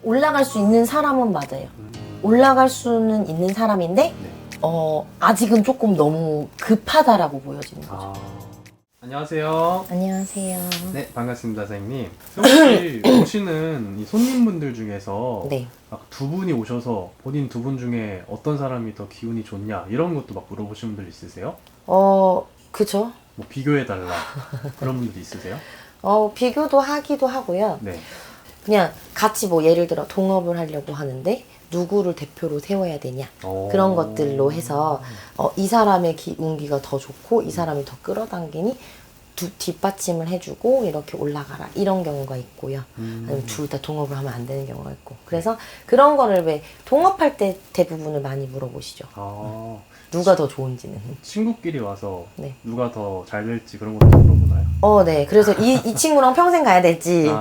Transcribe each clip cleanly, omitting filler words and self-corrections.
올라갈 수 있는 사람은 맞아요. 올라갈 수는 있는 사람인데 네. 아직은 조금 너무 급하다라고 보여지는 거죠. 안녕하세요. 안녕하세요. 네, 반갑습니다, 선생님. 혹시 오시는 이 손님분들 중에서 네. 막 두 분이 오셔서 본인 두 분 중에 어떤 사람이 더 기운이 좋냐 이런 것도 막 물어보시는 분들 있으세요? 그죠. 뭐 비교해달라 그런 분들 있으세요? 비교도 하기도 하고요. 네. 그냥 같이 뭐 예를 들어 동업을 하려고 하는데 누구를 대표로 세워야 되냐 그런 것들로 해서 이 사람의 운기가 더 좋고 이 사람이 더 끌어당기니 뒷받침을 해주고 이렇게 올라가라 이런 경우가 있고요. 아니면 둘 다 동업을 하면 안 되는 경우가 있고 그래서 그런 거를 왜 동업할 때 대부분을 많이 물어보시죠. 누가 더 좋은지는. 친구끼리 와서 네. 누가 더 잘 될지 그런 것도 물어보나요? 네. 그래서 이 친구랑 평생 가야 될지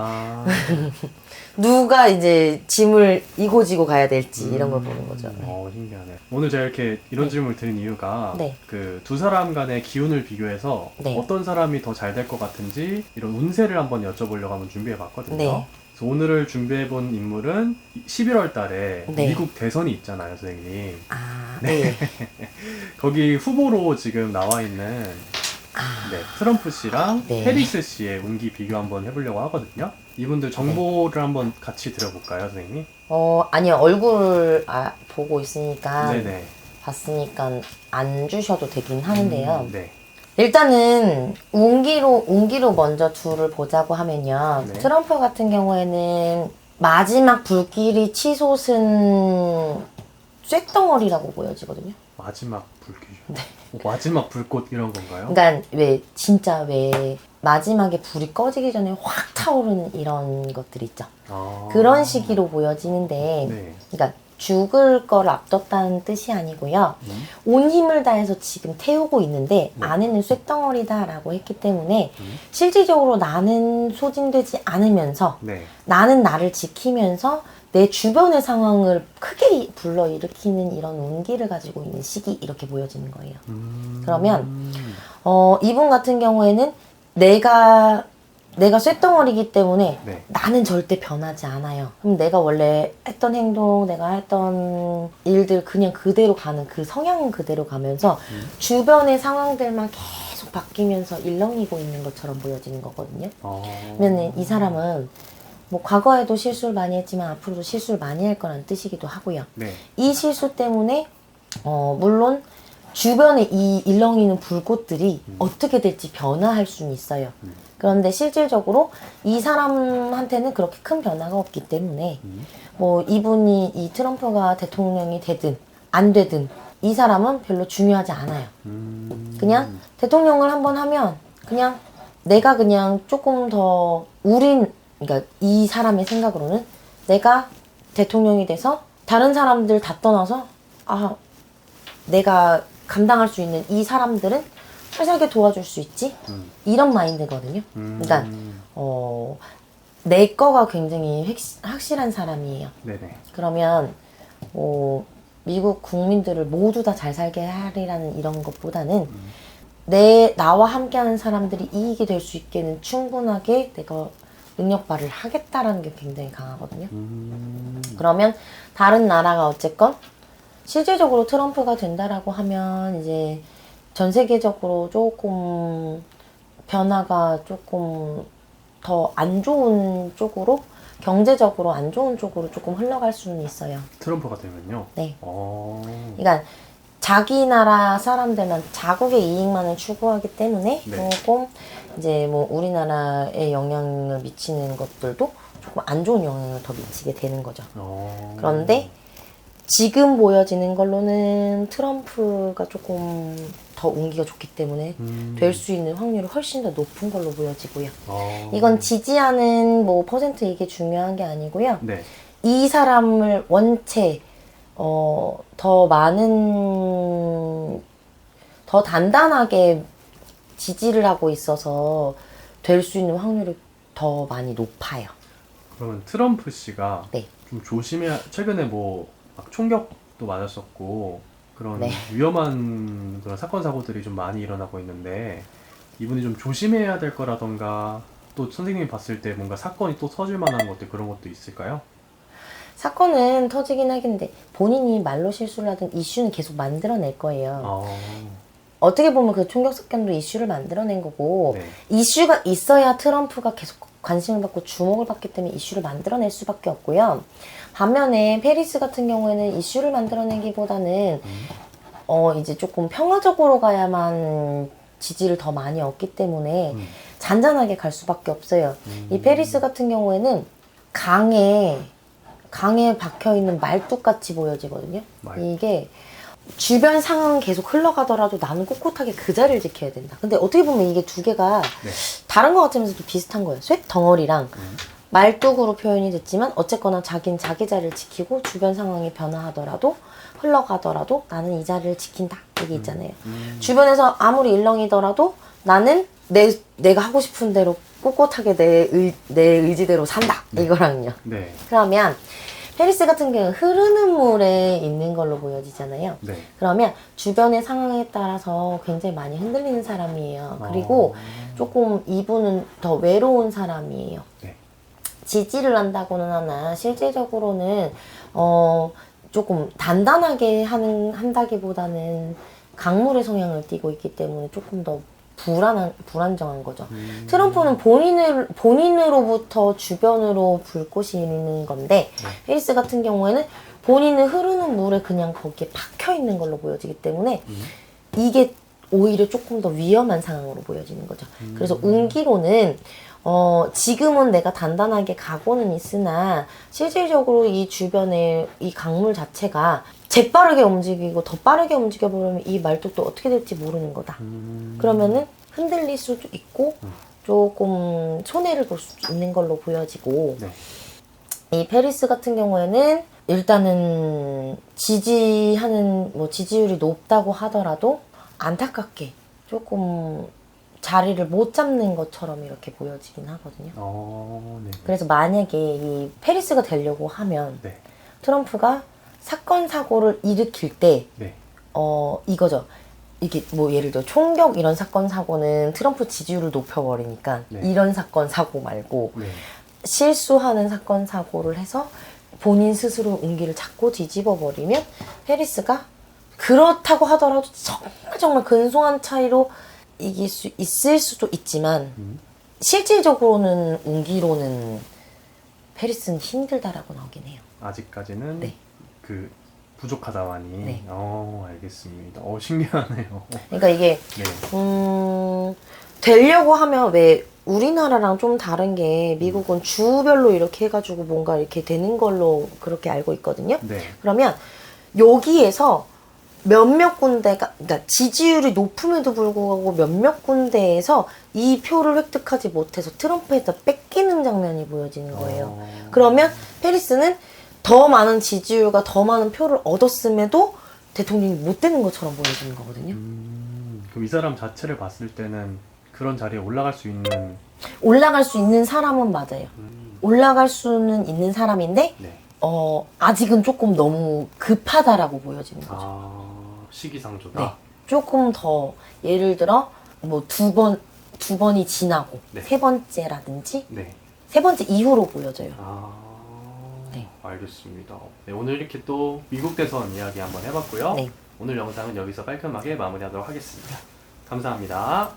누가 이제 짐을 이고 지고 가야 될지 이런 걸 보는 거죠. 신기하네. 오늘 제가 이렇게 이런 질문을 드린 이유가 네. 그 두 사람 간의 기운을 비교해서 네. 어떤 사람이 더 잘 될 것 같은지 이런 운세를 한번 여쭤보려고 한번 준비해 봤거든요. 네. 그래서 오늘을 준비해 본 인물은 11월 달에 네. 미국 대선이 있잖아요, 선생님. 네. 거기 후보로 지금 나와 있는 트럼프 씨랑 네. 해리스 씨의 운기 비교 한번 해보려고 하거든요. 이분들 정보를 한번 같이 들어볼까요, 선생님? 아니요. 얼굴을 보고 있으니까 네네. 봤으니까 안 주셔도 되긴 하는데요. 네. 일단은 운기로 먼저 둘을 보자고 하면요. 네. 트럼프 같은 경우에는 마지막 불길이 치솟은 쇳덩어리라고 보여지거든요. 마지막 불길. 네. 마지막 불꽃 이런 건가요? 그러니까 왜 마지막에 불이 꺼지기 전에 확 타오르는 이런 것들 있죠. 그런 시기로 보여지는데, 네. 그러니까 죽을 걸 앞뒀다는 뜻이 아니고요. 온 힘을 다해서 지금 태우고 있는데 안에는 쇳덩어리다라고 했기 때문에 실질적으로 나는 소진되지 않으면서 나는 나를 지키면서 내 주변의 상황을 크게 불러일으키는 이런 운기를 가지고 있는 시기 이렇게 보여지는 거예요. 그러면 이분 같은 경우에는 내가 쇳덩어리이기 때문에 나는 절대 변하지 않아요. 그럼 내가 원래 했던 행동, 내가 했던 일들 그냥 그대로 가는 그 성향은 그대로 가면서 주변의 상황들만 계속 바뀌면서 일렁이고 있는 것처럼 보여지는 거거든요. 그러면 이 사람은 뭐 과거에도 실수를 많이 했지만 앞으로도 실수를 많이 할 거라는 뜻이기도 하고요. 이 실수 때문에 물론 주변에 이 일렁이는 불꽃들이 어떻게 될지 변화할 수는 있어요. 그런데 실질적으로 이 사람한테는 그렇게 큰 변화가 없기 때문에 뭐 이분이 이 트럼프가 대통령이 되든 안 되든 이 사람은 별로 중요하지 않아요. 그냥 대통령을 한번 하면 그냥 내가 그냥 조금 더 그러니까 이 사람의 생각으로는 내가 대통령이 돼서 다른 사람들 다 떠나서 내가 감당할 수 있는 이 사람들은 잘 살게 도와줄 수 있지? 이런 마인드거든요. 그러니까 내 거가 굉장히 확실한 사람이에요. 네네. 그러면 미국 국민들을 모두 다 잘 살게 하리라는 이런 것보다는 나와 함께하는 사람들이 이익이 될 수 있게는 충분하게 내가 능력 발휘를 하겠다라는 게 굉장히 강하거든요. 그러면 다른 나라가 어쨌건 실질적으로 트럼프가 된다라고 하면 이제 전 세계적으로 조금 변화가 조금 더 안 좋은 쪽으로 경제적으로 안 좋은 쪽으로 조금 흘러갈 수는 있어요. 트럼프가 되면요? 네. 그러니까 자기 나라 사람들만 자국의 이익만을 추구하기 때문에 조금 이제 뭐 우리나라에 영향을 미치는 것들도 조금 안 좋은 영향을 더 미치게 되는 거죠. 그런데 지금 보여지는 걸로는 트럼프가 조금 더 운기가 좋기 때문에 될 수 있는 확률이 훨씬 더 높은 걸로 보여지고요. 이건 지지하는 뭐 퍼센트 이게 중요한 게 아니고요. 이 사람을 원체 더 단단하게 지지를 하고 있어서 될 수 있는 확률이 더 많이 높아요. 그러면 트럼프 씨가 좀 최근에 뭐 막 총격도 맞았었고 그런 위험한 그런 사건 사고들이 좀 많이 일어나고 있는데 이분이 좀 조심해야 될 거라던가 또 선생님이 봤을 때 뭔가 사건이 또 터질 만한 것들 그런 것도 있을까요? 사건은 터지긴 하겠는데 본인이 말로 실수를 하든 이슈는 계속 만들어낼 거예요. 어떻게 보면 그 총격 사건도 이슈를 만들어낸 거고 네. 이슈가 있어야 트럼프가 계속 관심을 받고 주목을 받기 때문에 이슈를 만들어낼 수밖에 없고요. 반면에 페리스 같은 경우에는 이슈를 만들어내기보다는 이제 조금 평화적으로 가야만 지지를 더 많이 얻기 때문에 잔잔하게 갈 수밖에 없어요. 이 페리스 같은 경우에는 강에 박혀있는 말뚝같이 보여지거든요. 이게 주변 상황은 계속 흘러가더라도 나는 꿋꿋하게 그 자리를 지켜야 된다. 근데 어떻게 보면 이게 두 개가 네. 다른 것 같으면서도 비슷한 거예요. 쇳 덩어리랑 말뚝으로 표현이 됐지만 어쨌거나 자긴 자기 자리를 지키고 주변 상황이 변화하더라도 흘러가더라도 나는 이 자리를 지킨다. 이게 있잖아요. 주변에서 아무리 일렁이더라도 나는 내가 하고 싶은 대로 꿋꿋하게 내 의지대로 산다. 네. 이거랑요. 네. 그러면 페리스 같은 경우는 흐르는 물에 있는 걸로 보여지잖아요. 네. 그러면 주변의 상황에 따라서 굉장히 많이 흔들리는 사람이에요. 그리고 조금 이분은 더 외로운 사람이에요. 네. 지지를 한다고는 하나 실제적으로는 조금 단단하게 한다기보다는 강물의 성향을 띠고 있기 때문에 조금 더 불안정한 거죠. 트럼프는 본인으로부터 주변으로 불꽃이 있는 건데, 페리스 같은 경우에는 본인은 흐르는 물에 그냥 거기에 박혀 있는 걸로 보여지기 때문에, 이게 오히려 조금 더 위험한 상황으로 보여지는 거죠. 그래서 운기로는, 지금은 내가 단단하게 가고는 있으나, 실질적으로 이 주변의 이 강물 자체가 재빠르게 움직이고 더 빠르게 움직여버리면 이 말뚝도 어떻게 될지 모르는 거다. 그러면은 흔들릴 수도 있고 조금 손해를 볼 수 있는 걸로 보여지고 네. 이 페리스 같은 경우에는 일단은 지지율이 높다고 하더라도 안타깝게 조금 자리를 못 잡는 것처럼 이렇게 보여지긴 하거든요. 네. 그래서 만약에 이 페리스가 되려고 하면 네. 트럼프가 사건 사고를 일으킬 때 네. 이거죠. 이게 뭐 예를 들어 총격 이런 사건 사고는 트럼프 지지율을 높여버리니까 네. 이런 사건 사고 말고 네. 실수하는 사건 사고를 해서 본인 스스로 운기를 자꾸 뒤집어 버리면 페리스가 그렇다고 하더라도 정말 근소한 차이로 이길 수 있을 수도 있지만 실질적으로는 운기로는 페리스는 힘들다라고 나오긴 해요. 아직까지는 네. 그 부족하다하니. 네. 알겠습니다. 신기하네요. 그러니까 이게 네. 되려고 하면 왜 우리나라랑 좀 다른 게 미국은 주별로 이렇게 해가지고 뭔가 이렇게 되는 걸로 그렇게 알고 있거든요. 네. 그러면 여기에서 몇몇 군데가, 그러니까 지지율이 높음에도 불구하고 몇몇 군데에서 이 표를 획득하지 못해서 트럼프에다 뺏기는 장면이 보여지는 거예요. 그러면 페리스는 더 많은 지지율과 더 많은 표를 얻었음에도 대통령이 못 되는 것처럼 보여지는 거거든요. 그럼 이 사람 자체를 봤을 때는 그런 자리에 올라갈 수 있는 사람은 맞아요. 올라갈 수는 있는 사람인데 네. 아직은 조금 너무 급하다라고 보여지는 거죠. 시기상조다. 네. 조금 더 예를 들어 뭐 두 번이 지나고 네. 세 번째라든지 네. 세 번째 이후로 보여져요. 네. 알겠습니다. 네, 오늘 이렇게 또 미국 대선 이야기 한번 해봤고요. 네. 오늘 영상은 여기서 깔끔하게 마무리하도록 하겠습니다. 감사합니다.